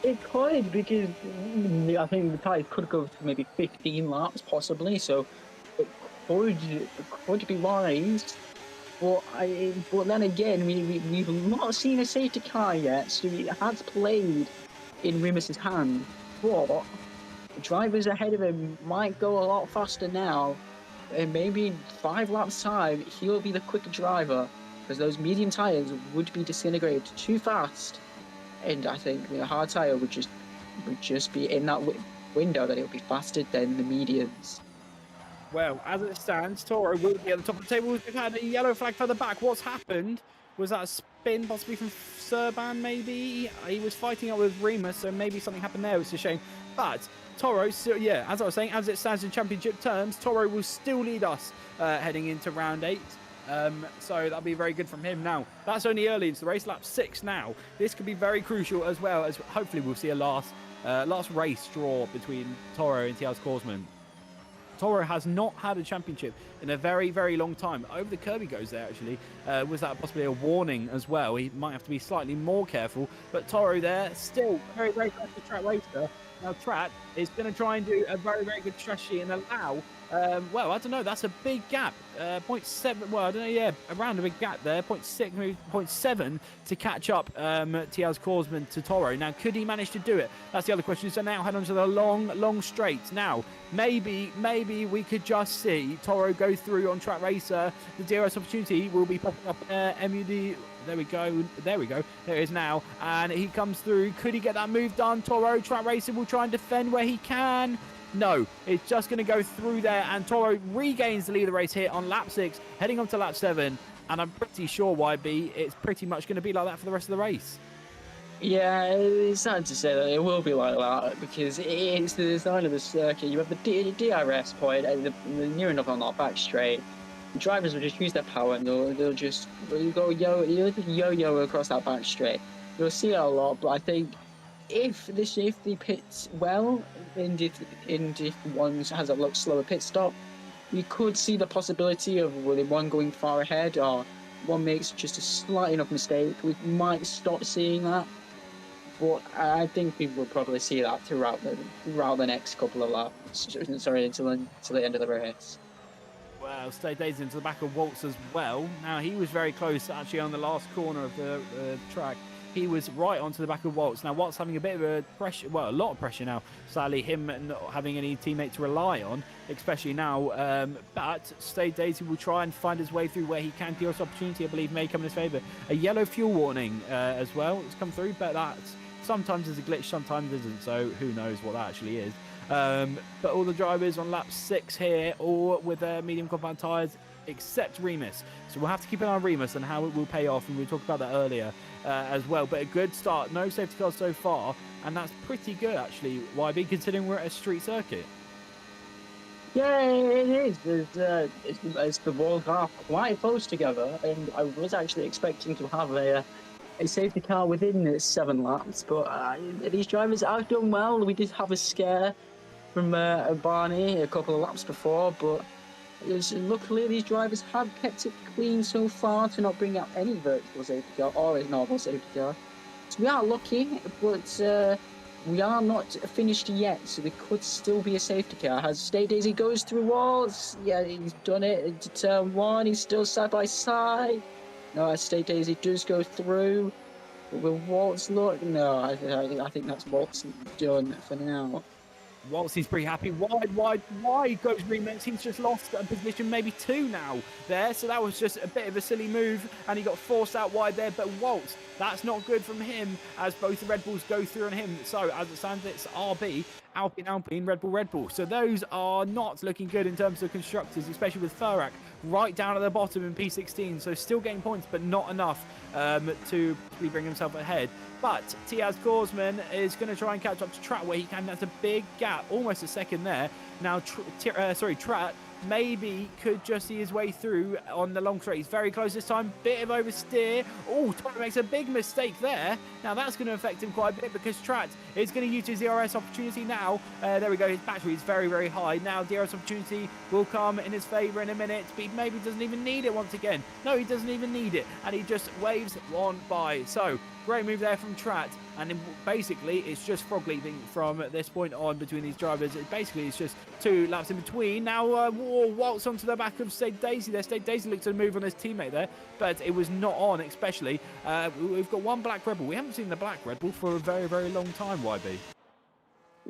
It could, because I think the tyres could go to maybe 15 laps, possibly. So it could be wise. But then again, we've not seen a safety car yet, so it has played in Remus's hand. But the drivers ahead of him might go a lot faster now. And maybe 5 laps time, he'll be the quicker driver, because those medium tyres would be disintegrated too fast. And I think the hard tyre would just be in that window that it would be faster than the mediums. Well, as it stands, Toro will be at the top of the table. We've had a yellow flag further back. What's happened? Was that a spin possibly from Serban, maybe? He was fighting up with Remus, so maybe something happened there. It's a shame. But Toro, yeah, as I was saying, as it stands in championship terms, Toro will still lead us heading into round 8. So that'll be very good from him. Now, that's only early into the race, lap 6 now. This could be very crucial, as well as hopefully we'll see a last race draw between Toro and Tiaz Korsman. Toro has not had a championship in a very, very long time. Over the curb he goes there, actually. Was that possibly a warning as well? He might have to be slightly more careful. But Toro there, still very, very close to Trat Racer. Now, Trat is going to try and do a very, very good strategy and allow... well, I don't know. That's a big gap. 0.7. Well, I don't know. Yeah, around a big gap there. 0.6, maybe 0.7 to catch up Tiaz Korsman to Toro. Now, could he manage to do it? That's the other question. So now head on to the long straight. Now, maybe we could just see Toro go through on Track Racer. The DRS opportunity will be popping up MUD. There we go. There it is now. And he comes through. Could he get that move done? Toro, Track Racer will try and defend where he can. No, it's just going to go through there, and Toro regains the lead of the race here on lap 6, heading on to lap 7, and I'm pretty sure, YB, it's pretty much going to be like that for the rest of the race. Yeah, it's sad to say that it will be like that, because it's the design of the circuit. You have the DRS point, and near enough on that back straight. The drivers will just use their power, and they'll just go yo-yo across that back straight. You'll see it a lot, but I think if the pits well, and if one has a slower pit stop, we could see the possibility of one going far ahead, or one makes just a slight enough mistake. We might stop seeing that. But I think we will probably see that throughout the next couple of laps. Sorry, until the end of the race. Well, Stay Daisy into the back of Waltz as well. Now, he was very close, actually, on the last corner of the track. He was right onto the back of Waltz. Now, Waltz having a bit of a pressure, well, a lot of pressure now. Sadly, him not having any teammate to rely on, especially now. But Stay Daisy will try and find his way through where he can. Dios opportunity, I believe, may come in his favour. A yellow fuel warning as well has come through, but that's sometimes is a glitch, sometimes isn't. So who knows what that actually is. But all the drivers on lap 6 here, all with their medium compound tyres, except Remus. So we'll have to keep an eye on Remus and how it will pay off, and we'll talk about that earlier as well. But a good start, no safety cars so far, and that's pretty good actually, YB, considering we're at a street circuit. Yeah, it is. As the balls are quite close together, and I was actually expecting to have a safety car within 7 laps, but these drivers have done well. We did have a scare from Barney a couple of laps before, but luckily these drivers have kept it clean so far to not bring out any virtual safety car or a normal safety car. So we are lucky, but we are not finished yet, so there could still be a safety car. As Stay Daisy goes through walls, yeah, he's done it into turn 1, he's still side by side. No, as Stay Daisy does go through. Will Waltz look? No, I think that's Waltz done for now. Waltz, he's pretty happy. Wide goes Remus. He's just lost a position, maybe 2 now there. So that was just a bit of a silly move, and he got forced out wide there. But Waltz, that's not good from him as both the Red Bulls go through on him. So as it stands, it's RB, Alpine, Red Bull. So those are not looking good in terms of constructors, especially with Furak right down at the bottom in P16. So still getting points, but not enough to bring himself ahead. But Tiaz Korsman is going to try and catch up to Trat where he can. That's a big gap, almost a second there. Now, Trat maybe could just see his way through on the long straight. He's very close this time. Bit of oversteer. Oh, Trat makes a big mistake there. Now, that's going to affect him quite a bit because Trat is going to use his DRS opportunity now. There we go. His battery is very, very high. Now, DRS opportunity will come in his favour in a minute. He maybe doesn't even need it once again. No, he doesn't even need it. And he just waves one by. So, great move there from Trat, and basically it's just frog leaping from this point on between these drivers. It's just 2 laps in between. Now Waltz onto the back of Stay Daisy there. Stay Daisy looked to move on his teammate there, but it was not on, especially. We've got one black Red Bull. We haven't seen the black Red Bull for a very, very long time, YB.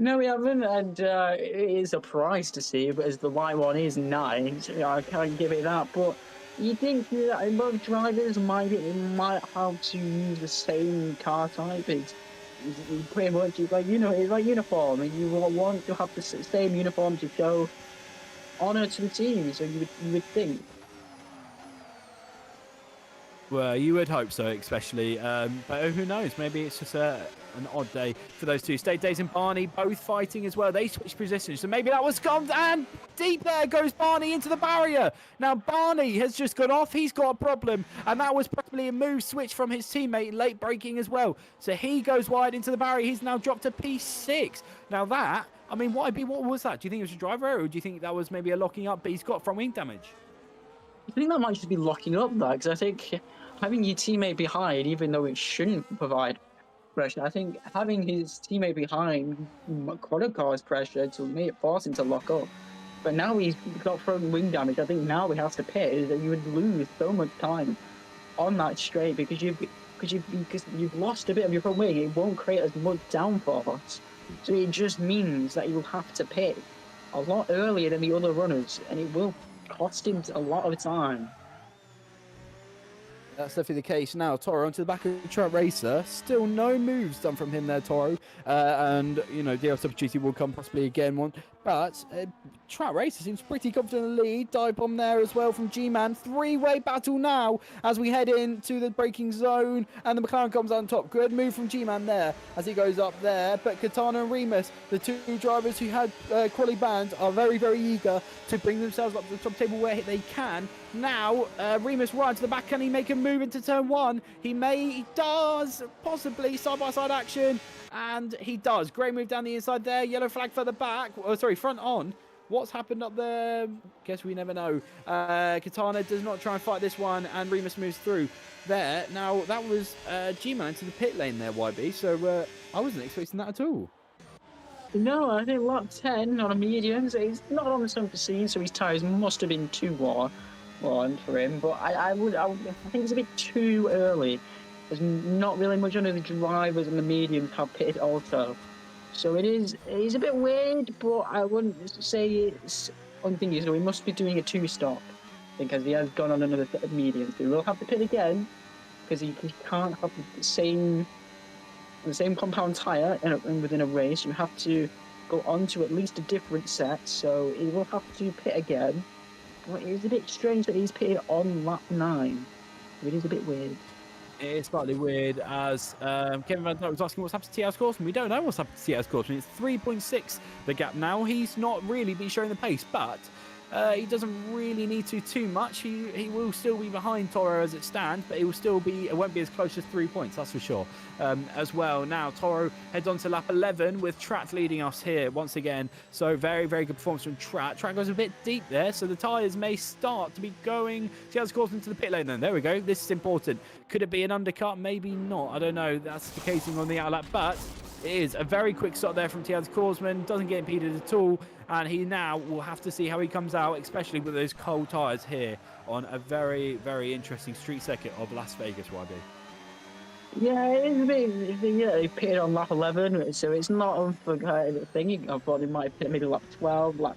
No, we haven't, and it is a prize to see, but as the white one is nice, I can't give it that, but you think that both drivers might have to use the same car type? It's pretty much it's like uniform, and you will want to have the same uniform to show honour to the team. So you would think. Well, you would hope so, especially. But who knows? Maybe it's just an odd day for those two. Stay Daisy and Barney both fighting as well. They switched positions, so maybe that was commed. And deep there goes Barney into the barrier. Now, Barney has just gone off. He's got a problem. And that was probably a move switch from his teammate, late braking as well. So he goes wide into the barrier. He's now dropped to P6. Now that, I mean, what was that? Do you think it was a driver error, or do you think that was maybe a locking up, but he's got front wing damage? I think that might just be locking up that, because I think having your teammate behind, even though it shouldn't provide pressure, I think having his teammate behind could have caused pressure to force him to lock up. But now he's got front wing damage. I think now we have to pit is that you would lose so much time on that straight because you've lost a bit of your front wing. It won't create as much downforce. So it just means that you'll have to pit a lot earlier than the other runners, and it will cost him a lot of time. That's definitely the case. Now, Toro onto the back of the Trent Racer. Still no moves done from him there, Toro. And, you know, DRS opportunity will come possibly again one. But Trent Racer seems pretty confident in the lead. Dive bomb there as well from G-Man. 3-way battle now as we head into the braking zone. And the McLaren comes on top. Good move from G-Man there as he goes up there. But Katana and Remus, the two drivers who had quality bands, are very, very eager to bring themselves up to the top table where they can. Now, Remus right to the back. Can he make a move into turn 1? He does, possibly, side-by-side action. And he does. Great move down the inside there. Yellow flag further back. Oh, sorry, front on. What's happened up there? Guess we never know. Katana does not try and fight this one, and Remus moves through there. Now, that was G-Man to the pit lane there, YB, so I wasn't expecting that at all. No, I think lap 10 on a medium, so he's not on the summer scene, so his tyres must have been too worn for him. But I think it's a bit too early. There's not really much under the drivers and the mediums have pitted also. So it's a bit weird, but I wouldn't say it's unthinking. So he must be doing a 2-stop because he has gone on another medium. So he will have to pit again because he can't have the same compound tyre within a race. You have to go on to at least a different set, so he will have to pit again. But it is a bit strange that he's pitted on lap 9. It is a bit weird. It is slightly weird, as Kevin Van Dyke was asking what's happened to TR's Courseman. We don't know what's happened to TR's Courseman. It's 3.6 the gap now. He's not really been showing the pace, but he doesn't really need to too much. He will still be behind Toro as it stands, but it won't be as close as 3 points, that's for sure. As well, now Toro heads on to lap 11 with Trat leading us here once again. So very, very good performance from Trat. Trat goes a bit deep there, so the tyres may start to be going. She has caused into the pit lane then. There we go. This is important. Could it be an undercut? Maybe not. I don't know. That's the casing on the outlap, but it is a very quick stop there from Tiaz Korsman. Doesn't get impeded at all. And he now will have to see how he comes out, especially with those cold tyres here on a very, very interesting street circuit of Las Vegas, YB. Yeah, it is a bit. Yeah, he pitted on lap 11, so it's not unforgettable thing. I thought he might have pitted maybe lap 12, lap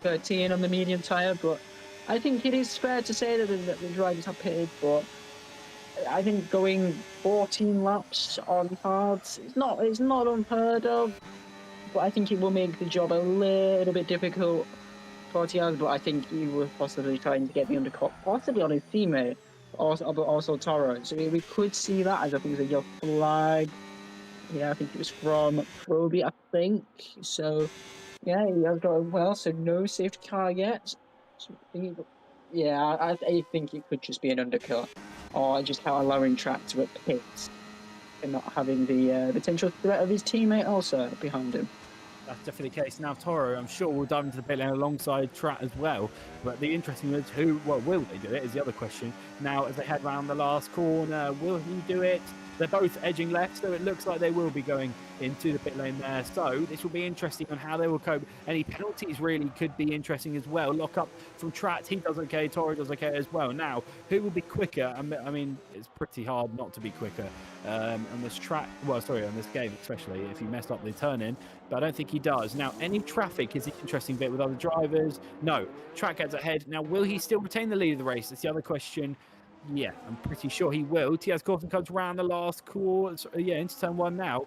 13 on the medium tyre, but I think it is fair to say that the drivers have pitted, but I think going 14 laps on hards, it's not unheard of, but I think it will make the job a little bit difficult for Tiaz. But I think he was possibly trying to get the undercut, possibly on his teammate, but also Toro. So we could see that. I think it was a yellow flag. Yeah, I think it was from Proby, I think. So yeah, he has got well. So no safety car yet. So I think it could just be an undercut, or just how allowing Track to at pits and not having the potential threat of his teammate also behind him. That's definitely the case. Now, Toro, I'm sure, will dive into the pit lane alongside Trat as well. But the interesting is will they do it is the other question. Now, as they head round the last corner, will he do it? They're both edging left, so it looks like they will be going into the pit lane there. So this will be interesting on how they will cope. Any penalties really could be interesting as well. Lock up from Trat, he does okay, Toro does okay as well. Now, who will be quicker? I mean, it's pretty hard not to be quicker on this track. Well, sorry, on this game, especially if you mess up the turn-in. But I don't think he does. Now, any traffic is the interesting bit with other drivers. No, Track gets ahead. Now, will he still retain the lead of the race? That's the other question. Yeah, I'm pretty sure he will. Tiaz Courtney comes around the last quarter. Yeah, into turn 1 now.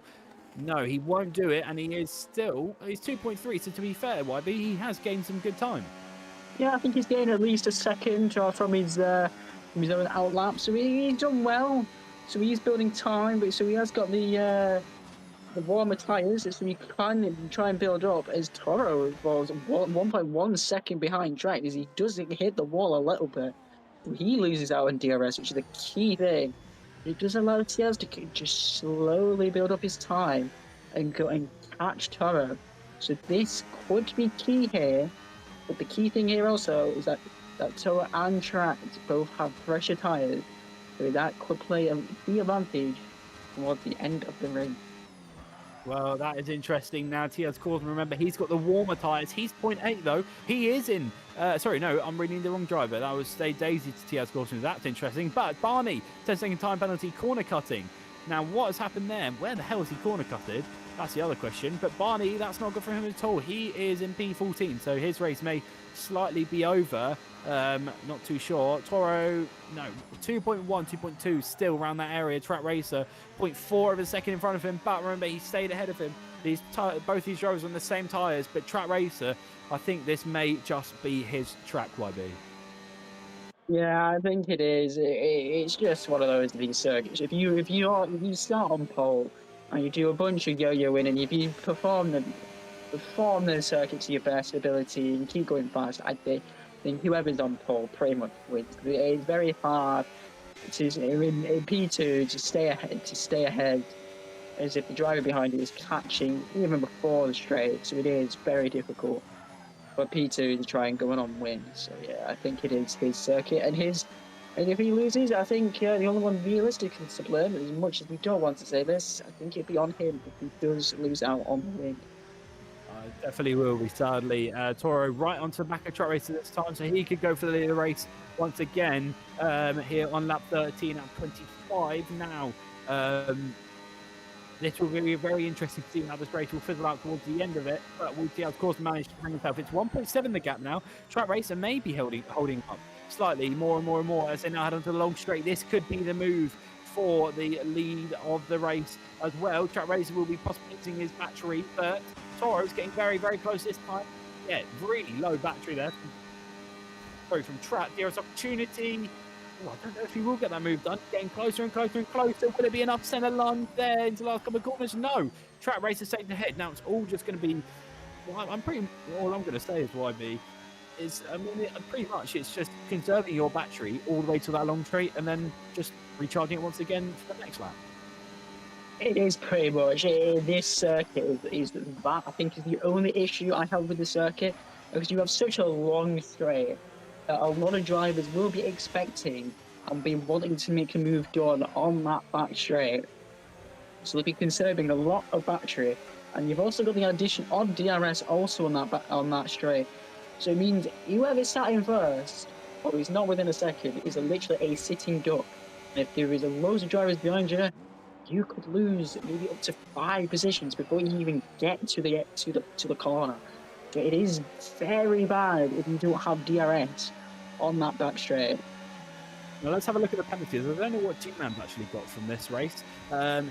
No, he won't do it, and he's 2.3. So to be fair, YB, he has gained some good time. Yeah, I think he's gained at least a second from his own outlap. So he's done well. So he's building time, but so he has got the warmer tyres, so he can try and build up. As Toro was 1.1 second behind Track, as he doesn't hit the wall a little bit. He loses out on DRS, which is the key thing. It does allow Tiaz to just slowly build up his time and go and catch Toro. So this could be key here. But the key thing here also is that Toro and Track both have fresher tyres. So that could play a key advantage towards the end of the race. Well, that is interesting. Now, Tiaz Courtney, remember, he's got the warmer tyres. He's 0.8, though. He is in... sorry, no, I'm reading the wrong driver. That was Stay Daisy to Tiaz Courtney. That's interesting. But Barney, 10-second time penalty, corner cutting. Now, what has happened there? Where the hell is he corner cutted? That's the other question. But Barney, that's not good for him at all. He is in P14, so his race may slightly be over. Not too sure. Toro, no, 2.1, 2.2, still around that area. Track Racer, 0.4 of a second in front of him. But remember, he stayed ahead of him. Both these drivers on the same tyres, but Track Racer, I think this may just be his track, YB. Yeah, I think it is. It's just one of these circuits. If you start on pole and you do a bunch of yo-yoing, and if you perform the circuit to your best ability and keep going fast, I think whoever's on pole pretty much wins. It's very hard to in P2 to stay ahead, as if the driver behind you is catching even before the straight. So it is very difficult. for P2 to try and go on and win. So yeah, I think it is his circuit and his. And if he loses, I think the only one realistically to blame, as much as we don't want to say this, I think it'd be on him if he does lose out on the win. Definitely will be, sadly. Toro right onto the back of track racer this time, so he could go for the lead of the race once again here on lap 13 at 25 now. This will be very interesting to see how this race will fizzle out towards the end of it, but we'll see how, of course, managed to bring himself. It's 1.7 the gap now. Track racer may be holding up slightly more and more as they now head onto the long straight. This could be the move for the lead of the race as well. Track racer will be possibly using his battery, but Toro's getting very close this time. Yeah, really low battery there. Sorry, from track. There's opportunity. Oh, I don't know if he will get that move done. Getting closer and closer. Will it be enough centre line there into the last couple of corners? No. Track racer saved ahead. Now it's all just going to be. Well, all I'm going to say is YB is, I mean, pretty much it's just conserving your battery all the way to that long straight and then just recharging it once again for the next lap. It is pretty much. This circuit is that, I think, is the only issue I have with the circuit, because you have such a long straight that a lot of drivers will be expecting and be wanting to make a move done on that back straight. So they'll be conserving a lot of battery, and you've also got the addition of DRS also on that straight. So it means whoever's sat in first, or is not within a second, is literally a sitting duck. And if there is loads of drivers behind you, you could lose maybe up to 5 positions before you even get to the corner. So it is very bad if you don't have DRS on that back straight. Now let's have a look at the penalties. I don't know what G-Man actually got from this race.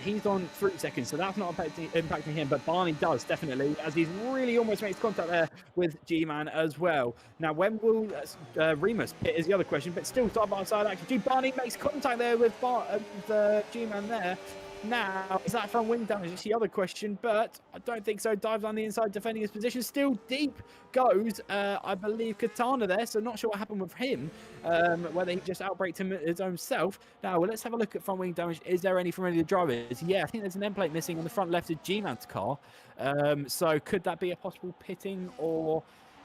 He's on 3 seconds, so that's not impacting him, but Barney does, definitely, as he's really almost makes contact there with G-Man as well. Now, when will Remus pit is the other question, but still side-by-side action. Barney makes contact there with G-Man there. Now, is that front wing damage? It's the other question, but I don't think so. Dives on the inside, defending his position. Still deep goes, I believe, Katana there, so not sure what happened with him, whether he just outbraked him his own self. Now, well, let's have a look at front wing damage. Is there any from any of the drivers? Yeah, I think there's an end plate missing on the front left of G-Man's car. So could that be a possible pitting, or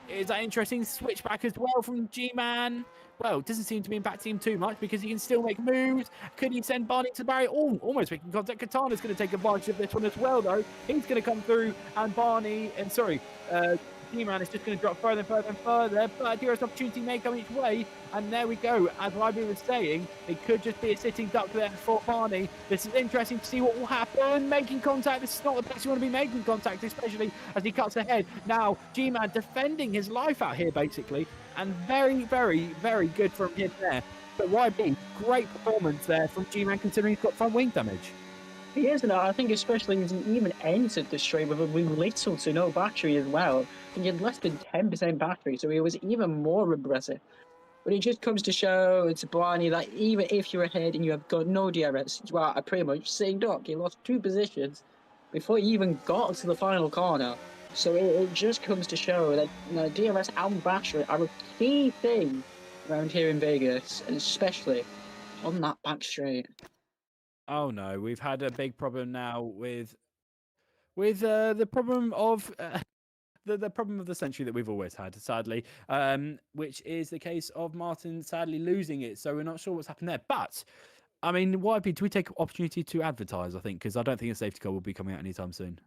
is that interesting switchback as well from G-Man? Well, it doesn't seem to be impacting him too much because he can still make moves. Could he send Barney to the barrier? Oh, almost making contact. Katana's going to take advantage of this one as well, though. He's going to come through, and G-Man is just going to drop further and further, but here's an opportunity may come each way, and there we go. As YB was saying, it could just be a sitting duck there for Barney. This is interesting to see what will happen. Making contact, this is not the place you want to be making contact, especially as he cuts ahead. Now, G-Man defending his life out here, basically, and very good from him there. But YB, great performance there from G-Man, considering he's got front wing damage. He is, and I think especially as he even entered the straight with little to no battery as well. I think he had less than 10% battery, so he was even more impressive. But it just comes to show to Barney that even if you're ahead and you have got no DRS, you are pretty much sitting duck. He lost 2 positions before he even got to the final corner. So it just comes to show that DRS and battery are a key thing around here in Vegas, and especially on that back straight. Oh no, we've had a big problem now with the problem of the problem of the century that we've always had, sadly, which is the case of Martin sadly losing it. So we're not sure what's happened there. But I mean, YB, do we take opportunity to advertise? I think, because I don't think a safety car will be coming out anytime soon.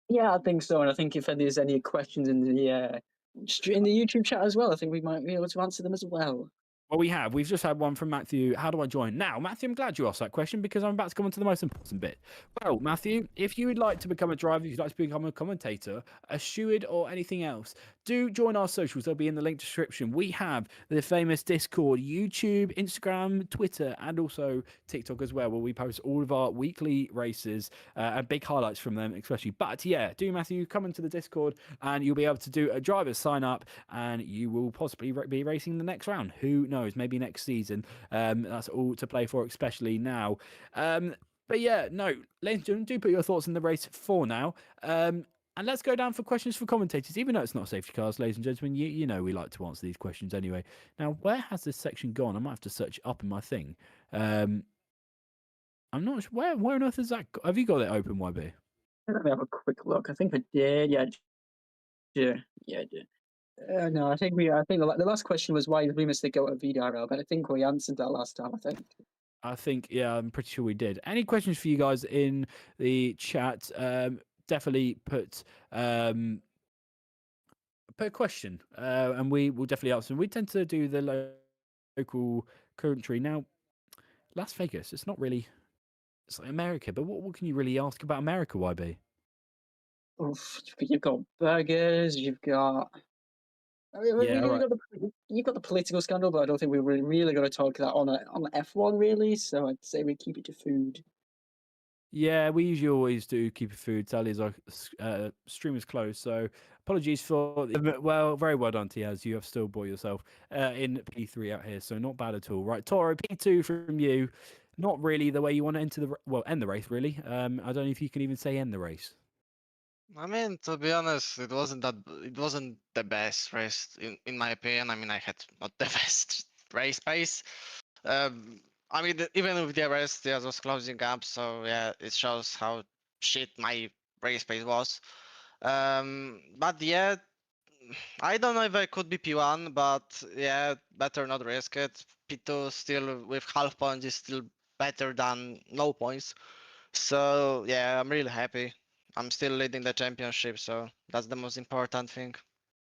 Yeah, I think so, and I think if there's any questions in the YouTube chat as well, I think we might be able to answer them as well. Well, we've just had one from Matthew. How do I join? Now, Matthew, I'm glad you asked that question because I'm about to come on to the most important bit. Well, Matthew, if you would like to become a driver, if you'd like to become a commentator, a steward, or anything else, do join our socials. They'll be in the link description. We have the famous Discord, YouTube, Instagram, Twitter, and also TikTok as well, where we post all of our weekly races and big highlights from them, especially. But yeah, do Matthew come into the Discord and you'll be able to do a driver sign up, and you will possibly be racing the next round. Who knows? Maybe next season. That's all to play for, especially now. But yeah, no, ladies and gentlemen, do put your thoughts in the race for now. And let's go down for questions for commentators, even though it's not safety cars, ladies and gentlemen. You know we like to answer these questions anyway. Now, where has this section gone? I might have to search it up in my thing. I'm not sure. Where on earth is that? Have you got it open, YB? Let me have a quick look. I think I did. Yeah, I did. No, I think the last question was why we missed the go at VDRL, but I think we answered that last time. I think, yeah, I'm pretty sure we did. Any questions for you guys in the chat? Definitely put a question, and we will definitely answer. We tend to do the local country now. Las Vegas, it's not really, it's like America, but what can you really ask about America, YB? Oof, you've got burgers, you've got. I mean, Yeah, right. you've got the political scandal, but I don't think we're really going to talk that on F1 really. So I'd say we keep it to food. Yeah, we usually always do keep it food. Sally's our stream is closed, so apologies for. Well, very well done, Tiaz. You have still bought yourself in P3 out here, so not bad at all. Right, Toro, P2 from you. Not really the way you want to enter end the race, really. I don't know if you can even say end the race. I mean, to be honest, it wasn't the best race in my opinion. I mean, I had not the best race pace. I mean, even with the arrest, there was closing up, so yeah, it shows how shit my race pace was. But yeah, I don't know if I could be P1, but yeah, better not risk it. P2 still with half points is still better than no points. So yeah, I'm really happy. I'm still leading the championship, so that's the most important thing.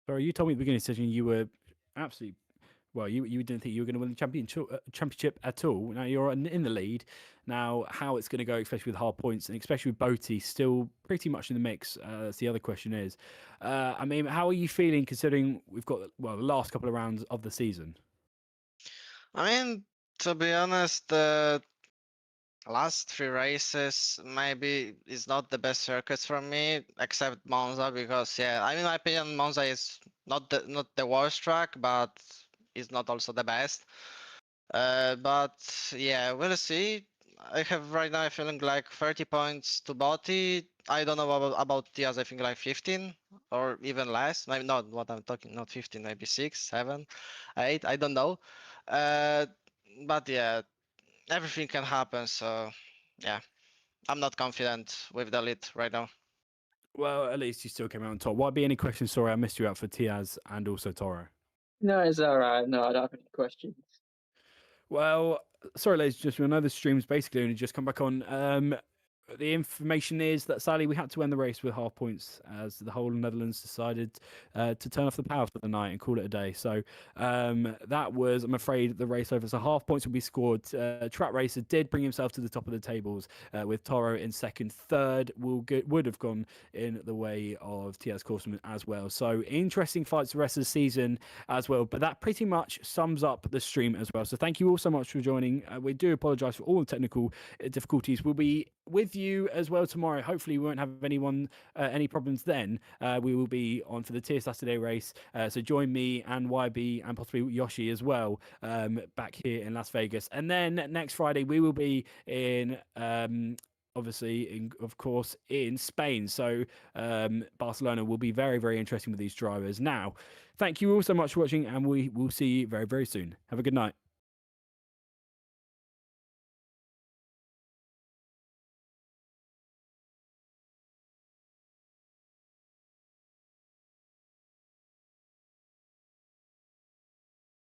Sorry, you told me at the beginning of the session you were absolutely. Well, you didn't think you were going to win the championship at all. Now you're in the lead. Now, how it's going to go, especially with hard points and especially with Boaty still pretty much in the mix. That's the other question is. I mean, how are you feeling considering we've got the last couple of rounds of the season? I mean, to be honest, the last three races maybe is not the best circuits for me, except Monza, because yeah, I mean, in my opinion, Monza is not the worst track, but it's not also the best. But yeah, we'll see. I have right now feeling like 30 points to Botti. I don't know about Tiaz, I think like 15 or even less. Maybe not what I'm talking, not 15, maybe 6, 7, 8, I don't know. Uh, but yeah, everything can happen. So yeah, I'm not confident with the lead right now. Well, at least you still came out on top. Why be any questions? Sorry, I missed you out for Tiaz and also Toro. No, it's all right. No, I don't have any questions. Well, sorry, ladies and gentlemen. I know the stream's basically only just come back on. The information is that sadly we had to end the race with half points as the whole of Netherlands decided to turn off the power for the night and call it a day. So that was, I'm afraid, the race over. So half points will be scored. Track Racer did bring himself to the top of the tables with Toro in second. Third would have gone in the way of TS Korsman as well. So interesting fights the rest of the season as well. But that pretty much sums up the stream as well. So thank you all so much for joining. We do apologise for all the technical difficulties. We'll be with you as well tomorrow. Hopefully we won't have any problems then. We will be on for the Tier Saturday race, so join me and YB and possibly Yoshi as well back here in Las Vegas. And then next Friday we will be in obviously of course in Spain, so Barcelona will be very, very interesting with these drivers. Now thank you all so much for watching, and we will see you very, very soon. Have a good night.